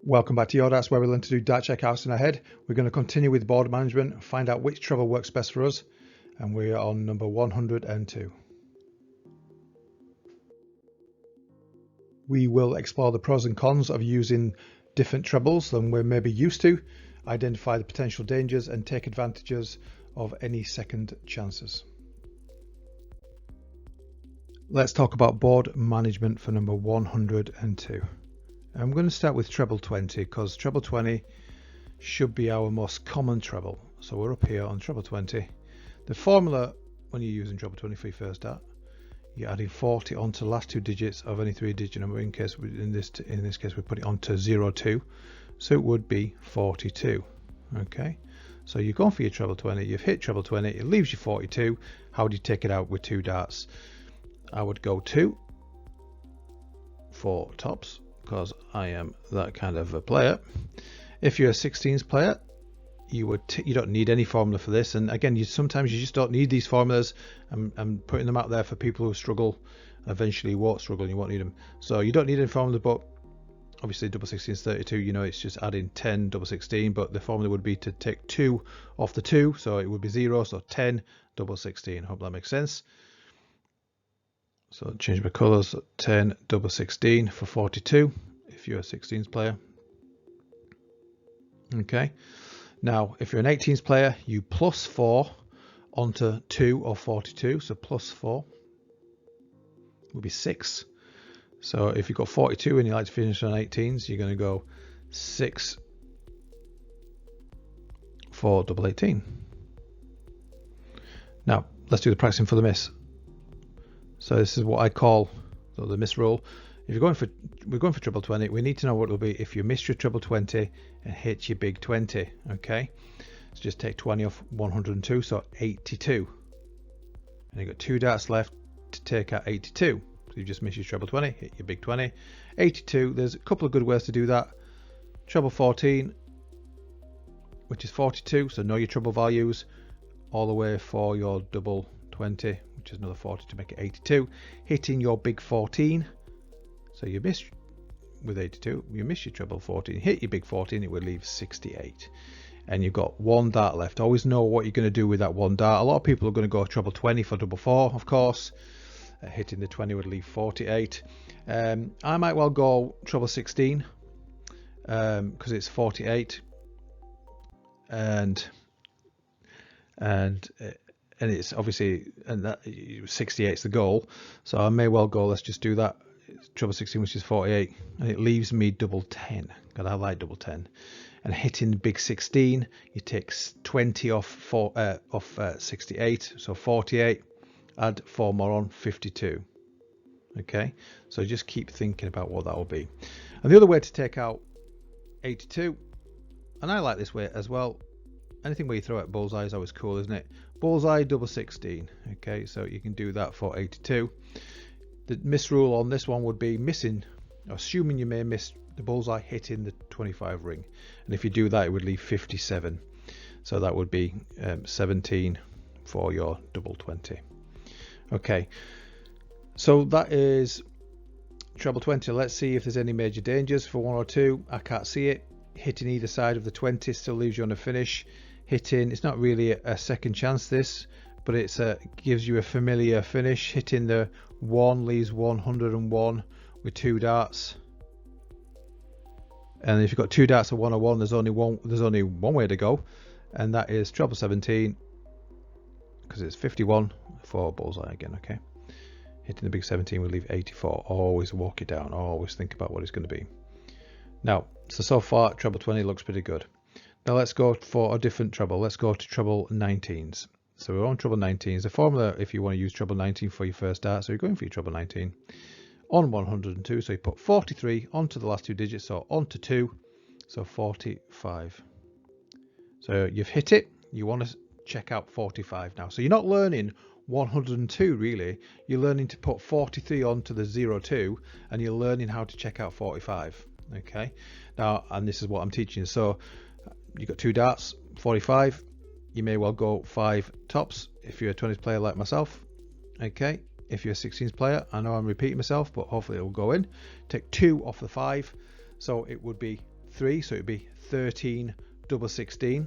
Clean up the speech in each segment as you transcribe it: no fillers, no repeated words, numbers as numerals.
Welcome back to Your Darts, where we learn to do dart checkouts in our head. We're going to continue with board management, find out which treble works best for us, and we are on number 102. We will explore the pros and cons of using different trebles than we're maybe used to, identify the potential dangers, and take advantages of any second chances. Let's talk about board management for number 102. I'm going to start with treble 20 because treble 20 should be our most common treble. So we're up here on treble 20. The formula when you're using treble 20 for your first dart, you're adding 40 onto the last two digits of any three-digit number. In this case, we put it onto 02, so it would be 42. Okay, so you've gone for your treble 20. You've hit treble 20. It leaves you 42. How do you take it out with two darts? I would go 2 for tops, because I am that kind of a player. If you're a 16s player, you don't need any formula for this. And again, sometimes you just don't need these formulas. I'm putting them out there for people who struggle. Eventually, won't struggle. And you won't need them. So you don't need any formula. But obviously, double 16 is 32. You know, it's just adding 10 double 16. But the formula would be to take 2 off the 2, so it would be 0. So 10 double 16. Hope that makes sense. So change my colours, 10 double 16 for 42 if you're a 16s player. Okay, now if you're an 18s player, you plus 4 onto 2 of 42, so plus 4 will be 6. So if you've got 42 and you like to finish on 18s, you're going to go 6 for double 18. Now let's do the practicing for the miss. So this is what I call the miss rule. If we're going for treble 20, we need to know what it will be if you miss your treble 20 and hit your big 20. Okay, so just take 20 off 102, so 82. And you've got 2 darts left to take out 82. So you just miss your treble 20, hit your big 20. 82, there's a couple of good ways to do that. Treble 14, which is 42, so know your treble values, all the way for your double 20, which is another 40 to make it 82. Hitting your big 14, so you miss with 82, you miss your treble 14, hit your big 14, it will leave 68. And you've got 1 dart left. Always know what you're going to do with that 1 dart. A lot of people are going to go treble 20 for double 4, of course. Hitting the 20 would leave 48. I might well go treble 16 because it's 48, and it's obviously, and that 68 is the goal, so I may well go, let's just do that, treble 16, which is 48, and it leaves me double 10, because I like double 10. And hitting big 16, you take 20 off 68, so 48, add 4 more on, 52. Okay, so just keep thinking about what that will be. And the other way to take out 82, and I like this way as well, anything where you throw out bullseye is always cool, isn't it? Bullseye double 16. Okay, so you can do that for 82. The miss rule on this one would be missing, assuming you may miss the bullseye, hitting the 25 ring. And if you do that, it would leave 57. So that would be 17 for your double 20. Okay, so that is treble 20. Let's see if there's any major dangers for 1 or 2. I can't see it. Hitting either side of the 20 still leaves you on a finish. Hitting, it's not really a second chance this, but it gives you a familiar finish. Hitting the 1 leaves 101 with 2 darts. And if you've got 2 darts at 101, there's only one way to go, and that is treble 17, because it's 51 for bullseye again. Okay, hitting the big 17 will leave 84. Always walk it down. Always think about what it's going to be. Now, so far treble 20 looks pretty good. Now let's go for a different treble. Let's go to treble 19s. So we're on treble 19s. The formula, if you want to use treble 19 for your first dart, so you're going for your treble 19 on 102. So you put 43 onto the last 2 digits, so onto 2, so 45. So you've hit it. You want to check out 45 now. So you're not learning 102 really. You're learning to put 43 onto the 02, and you're learning how to check out 45. Okay, now, and this is what I'm teaching. So you've got 2 darts, 45. You may well go 5 tops if you're a 20s player like myself. Okay, if you're a 16s player, I know I'm repeating myself, but hopefully it will go in. Take 2 off the 5, so it would be 3, so it'd be 13 double 16.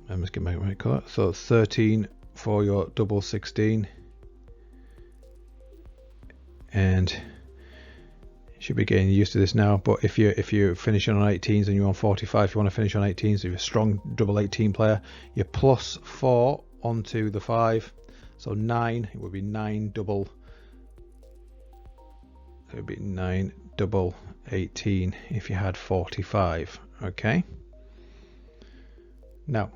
I must get my right colour. So 13 for your double 16, and you should be getting used to this now. But if you're finishing on 18s and you're on 45, if you want to finish on 18s, if you're a strong double 18 player, you're plus 4 onto the 5, so 9. It would be 9 double. It would be 9 double 18 if you had 45. Okay. Now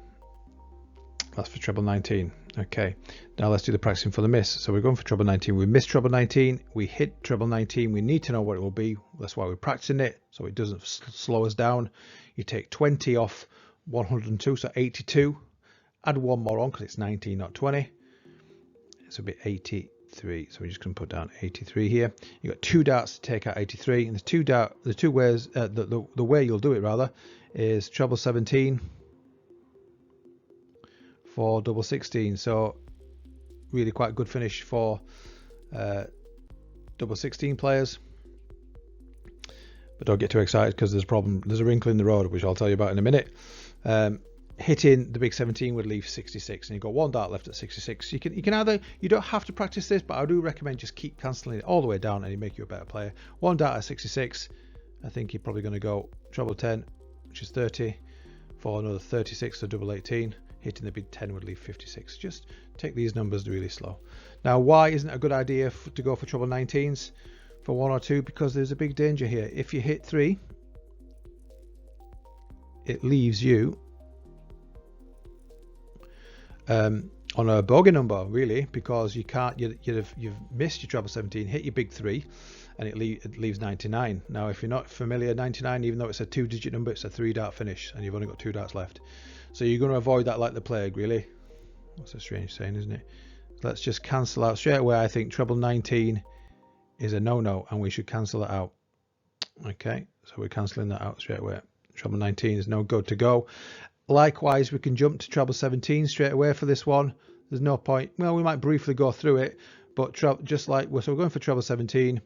that's for treble 19. Okay, now let's do the practicing for the miss. So we're going for treble 19. We missed treble 19. We hit treble 19. We need to know what it will be. That's why we're practicing it, so it doesn't slow us down. You take 20 off 102, so 82. Add one more on because it's 19, not 20. So it'll be 83. So we're just going to put down 83 here. You've got 2 darts to take out 83, and the two ways, the way you'll do it rather, is treble 17 for double 16. So really quite a good finish for double 16 players, but don't get too excited because there's a wrinkle in the road, which I'll tell you about in a minute. Hitting the big 17 would leave 66, and you've got 1 dart left at 66. You can either, you don't have to practice this, but I do recommend just keep cancelling it all the way down and it make you a better player. 1 dart at 66, I think you're probably going to go treble 10, which is 30, for another 36, so double 18. Hitting the big 10 would leave 56. Just take these numbers really slow. Now, why isn't it a good idea to go for treble 19s for 1 or 2? Because there's a big danger here. If you hit 3, it leaves you on a bogey number, really, because you can't. You've missed your treble 17, hit your big 3, and it leaves 99. Now, if you're not familiar, 99, even though it's a 2-digit number, it's a 3-dart finish, and you've only got 2 darts left. So you're going to avoid that like the plague, really. That's a strange saying, isn't it? Let's just cancel out straight away. I think treble 19 is a no-no, and we should cancel it out. Okay, so we're cancelling that out straight away. Treble 19 is no good to go. Likewise, we can jump to treble 17 straight away for this one. There's no point. Well, we might briefly go through it, but just like so we're going for treble 17.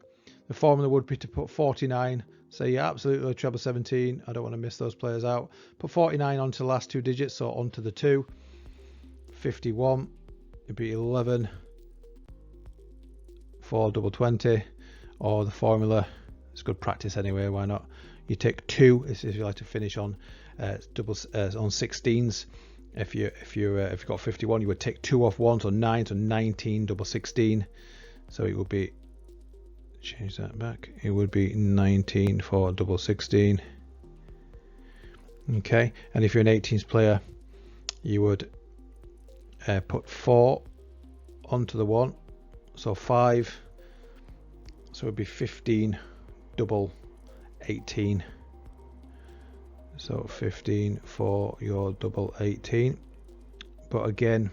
The formula would be to put 49. So yeah, absolutely treble 17. I don't want to miss those players out. Put 49 onto the last 2 digits, so onto the 2. 51. It'd be 11 for double 20, or the formula. It's good practice anyway. Why not? You take 2 if you like to finish on doubles on 16s. If you've got 51, you would take 2 off 1, so 9, so 19 double 16. So it would be, change that back, it would be 19 for double 16. Okay, and if you're an 18s player, you would put 4 onto the 1, so 5, so it would be 15 double 18. So 15 for your double 18. But again,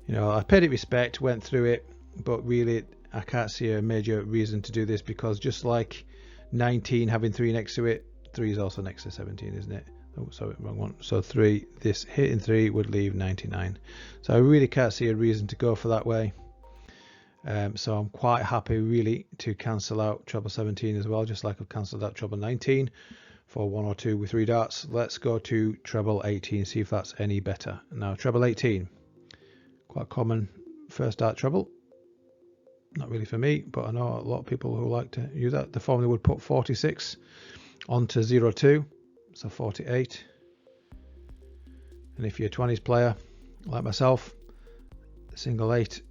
you know, I paid it respect, went through it, but really I can't see a major reason to do this, because just like 19 having 3 next to it, 3 is also next to 17, isn't it? Oh, sorry, wrong one. So 3, this hitting 3 would leave 99. So I really can't see a reason to go for that way. So I'm quite happy really to cancel out treble 17 as well, just like I've cancelled out treble 19 for 1 or 2 with 3 darts. Let's go to treble 18, see if that's any better. Now treble 18, quite common first dart treble. Not really for me, but I know a lot of people who like to use that. The formula would put 46 onto 02, so 48. And if you're a 20s player like myself, single 8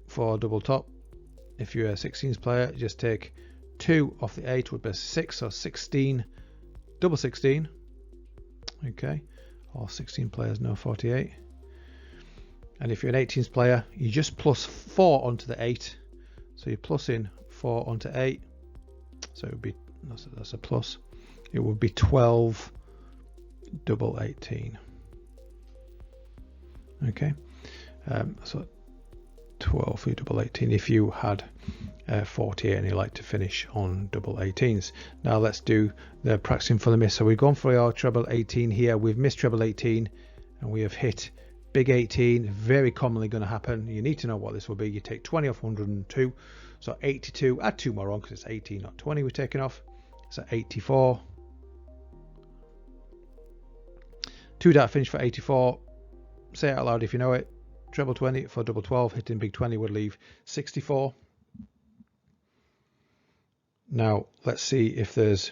for double top. If you're a 16s player, just take 2 off the 8 would be 6, so 16 double 16. Okay, all 16 players know 48. And if you're an 18s player, you just plus 4 onto the 8, so you're plussing 4 onto 8, so it would be, that's a plus, it would be 12 double 18. Okay, so 12 for double 18 if you had 48 and you like to finish on double 18s. Now let's do the practicing for the miss. So we've gone for our treble 18 here. We've missed treble 18 and we have hit big 18. Very commonly going to happen. You need to know what this will be. You take 20 off 102, so 82. Add 2 more on because it's 18, not 20 we're taking off. So 84. 2-dart finish for 84. Say it out loud if you know it. Treble 20 for double 12. Hitting big 20 would leave 64. Now let's see if there's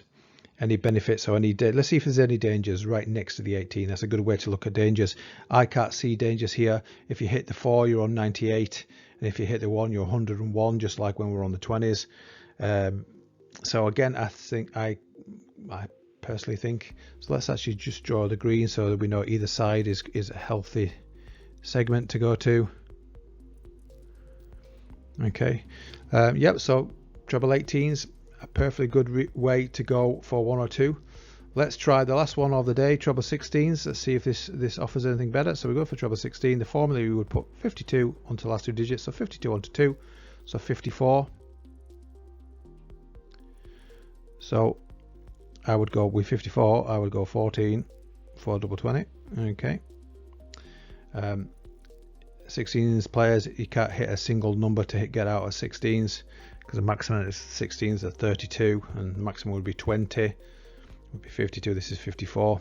any benefits or any let's see if there's any dangers right next to the 18. That's a good way to look at dangers. I can't see dangers here. If you hit the 4, you're on 98, and if you hit the 1, you're 101, just like when we're on the 20s. So again, I think I personally think so. Let's actually just draw the green so that we know either side is a healthy segment to go to. Okay. Yep. So treble 18s. A perfectly good way to go for 1 or 2. Let's try the last one of the day, treble 16s. Let's see if this offers anything better. So we go for treble 16. The formula, we would put 52 onto the last 2 digits, so 52 onto 2, so 54. So I would go with 54. I would go 14 for double 20. Okay. 16s players, you can't hit a single number to get out of 16s. Because the maximum is 16s at 32, and the maximum would be 20. Would be 52. This is 54.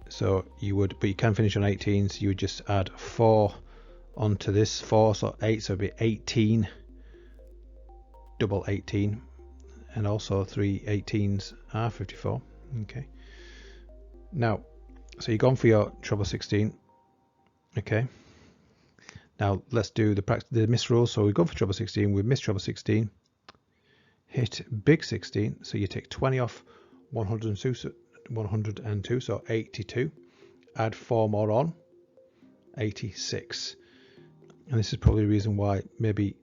So you would, but you can finish on 18s. You would just add 4 onto this 4, so 8. So it'd be 18, double 18, and also 3 18s are 54. Okay. Now, so you've gone for your treble 16. Okay. Now let's do the miss rule. So we go for treble 16. We miss treble 16. Hit big 16. So you take 20 off 102. So 82. Add 4 more on. 86. And this is probably the reason why maybe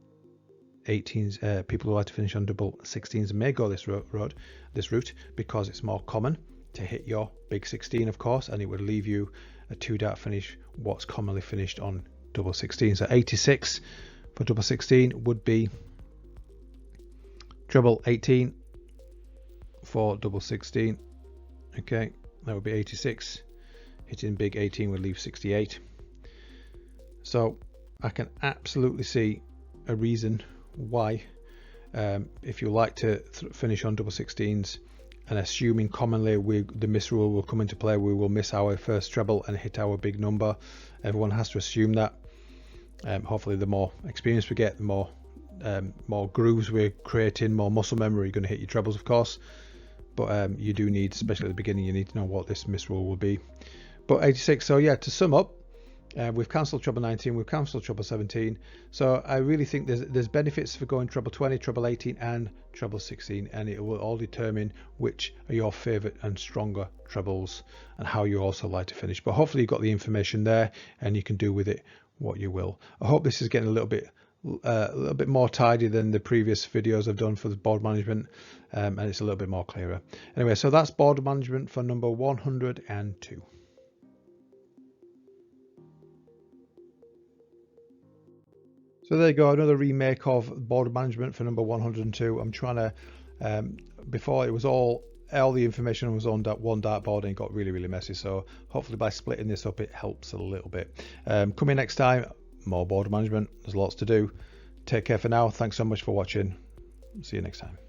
18s people who like to finish on double 16s may go this route, because it's more common to hit your big 16, of course, and it would leave you a 2-dart finish, what's commonly finished on double 16. So 86 for double 16 would be treble 18 for double 16. Okay, that would be 86. Hitting big 18 would leave 68. So I can absolutely see a reason why, if you like to finish on double 16s, and assuming commonly the miss rule will come into play, we will miss our first treble and hit our big number. Everyone has to assume that. Hopefully the more experience we get, the more grooves we're creating, more muscle memory, you're going to hit your trebles, of course. But you do need, especially at the beginning, you need to know what this miss rule will be. But 86, so yeah, to sum up, we've cancelled treble 19, we've cancelled treble 17. So I really think there's benefits for going treble 20, treble 18 and treble 16, and it will all determine which are your favourite and stronger trebles and how you also like to finish. But hopefully you've got the information there and you can do with it what you will. I hope this is getting a little bit more tidy than the previous videos I've done for the board management, and it's a little bit more clearer. Anyway, so that's board management for number 102. So there you go, another remake of board management for number 102. I'm trying to, before it was all the information was on that one dartboard and it got really messy. So hopefully by splitting this up, it helps a little bit. Coming next time, more board management. There's lots to do. Take care for now. Thanks so much for watching. See you next time.